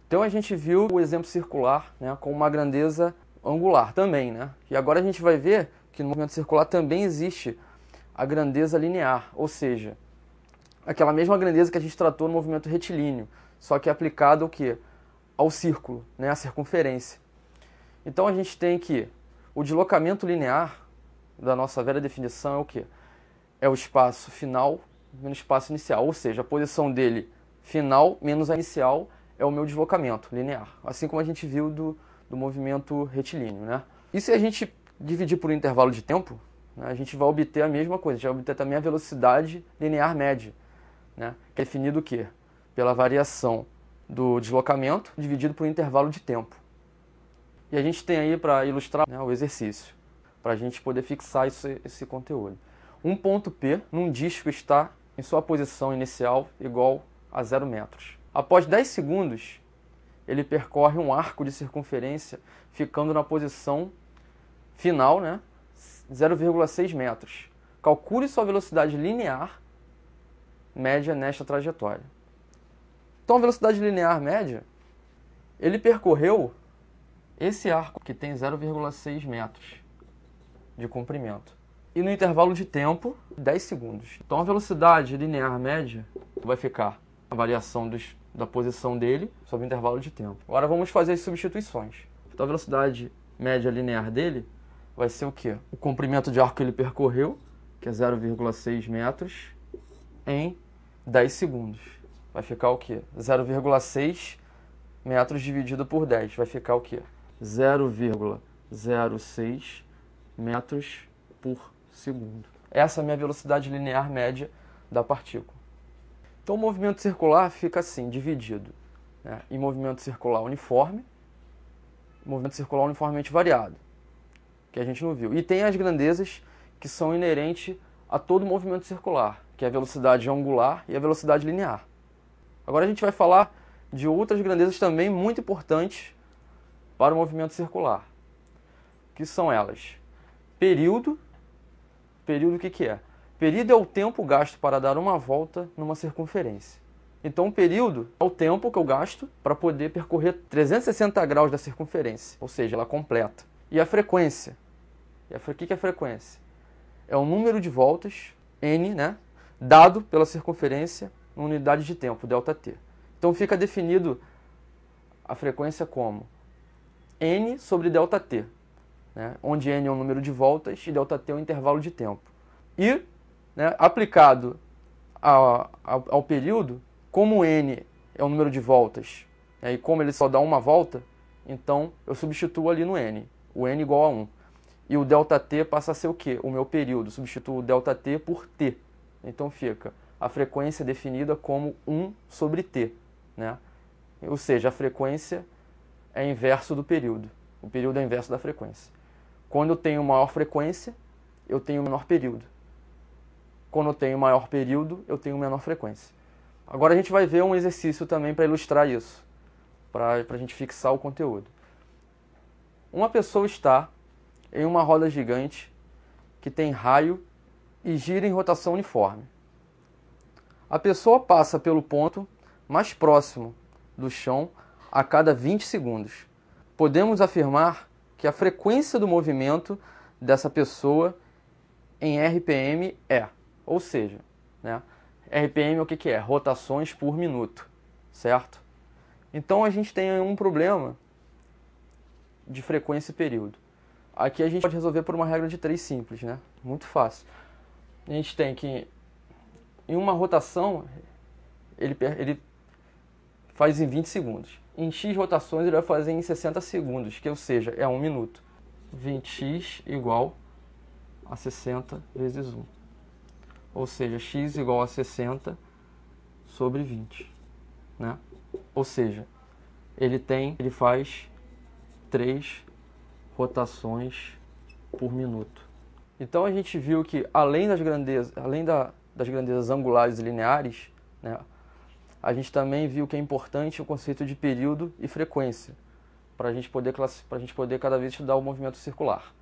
Então a gente viu o exemplo circular, né, com uma grandeza angular também, né? E agora a gente vai ver que no movimento circular também existe a grandeza linear, ou seja, aquela mesma grandeza que a gente tratou no movimento retilíneo, só que aplicado ao quê? Ao círculo, né, à circunferência. Então a gente tem que o deslocamento linear da nossa velha definição é o quê? É o espaço final menos espaço inicial, ou seja, a posição dele final menos a inicial é o meu deslocamento linear, assim como a gente viu do movimento retilíneo, né? E se a gente dividir por um intervalo de tempo, né, a gente vai obter a mesma coisa, a gente vai obter também a velocidade linear média, né, que é definido o quê? Pela variação do deslocamento dividido por um intervalo de tempo. E a gente tem aí para ilustrar, né, o exercício, para a gente poder fixar esse conteúdo. Um ponto P num disco está em sua posição inicial igual a 0 metros. Após 10 segundos, ele percorre um arco de circunferência ficando na posição final, né, 0,6 metros. Calcule sua velocidade linear média nesta trajetória. Então a velocidade linear média, ele percorreu esse arco que tem 0,6 metros de comprimento. E no intervalo de tempo, 10 segundos. Então a velocidade linear média vai ficar a variação da posição dele sobre o intervalo de tempo. Agora vamos fazer as substituições. Então a velocidade média linear dele vai ser o quê? O comprimento de arco que ele percorreu, que é 0,6 metros, em 10 segundos. Vai ficar o quê? 0,6 metros dividido por 10. Vai ficar o quê? 0,06 metros por segundo. Essa é a minha velocidade linear média da partícula. Então o movimento circular fica assim, dividido, né, em movimento circular uniforme, movimento circular uniformemente variado, que a gente não viu. E tem as grandezas que são inerentes a todo movimento circular, que é a velocidade angular e a velocidade linear. Agora a gente vai falar de outras grandezas também muito importantes para o movimento circular, que são elas. Período. Período o que é? Período é o tempo gasto para dar uma volta numa circunferência. Então o período é o tempo que eu gasto para poder percorrer 360 graus da circunferência, ou seja, ela completa. E a frequência? O que é a frequência? É o número de voltas, n, né, dado pela circunferência em unidade de tempo, ΔT. Então fica definido a frequência como n sobre ΔT, né, onde n é o número de voltas e ΔT é o intervalo de tempo. E, né, aplicado ao período, como n é o número de voltas, né, e como ele só dá uma volta, então eu substituo ali no n, o n igual a 1. E o ΔT passa a ser o quê? O meu período, substituo o ΔT por t. Então fica a frequência definida como 1 sobre t, né? Ou seja, a frequência é inverso do período. O período é inverso da frequência. Quando eu tenho maior frequência, eu tenho menor período. Quando eu tenho maior período, eu tenho menor frequência. Agora a gente vai ver um exercício também para ilustrar isso, para a gente fixar o conteúdo. Uma pessoa está em uma roda gigante que tem raio e gira em rotação uniforme. A pessoa passa pelo ponto mais próximo do chão a cada 20 segundos. Podemos afirmar que a frequência do movimento dessa pessoa em RPM é, ou seja, né, RPM o que é? Rotações por minuto, certo? Então a gente tem um problema de frequência e período. Aqui a gente pode resolver por uma regra de 3 simples, né? Muito fácil. A gente tem que, em uma rotação, ele faz em 20 segundos. Em x rotações ele vai fazer em 60 segundos, que ou seja, é 1 minuto. 20x igual a 60 vezes 1. Ou seja, x igual a 60 sobre 20. Né? Ou seja, ele faz 3 rotações por minuto. Então a gente viu que além das grandezas angulares e lineares, né, a gente também viu que é importante o conceito de período e frequência, para a gente poder cada vez estudar o movimento circular.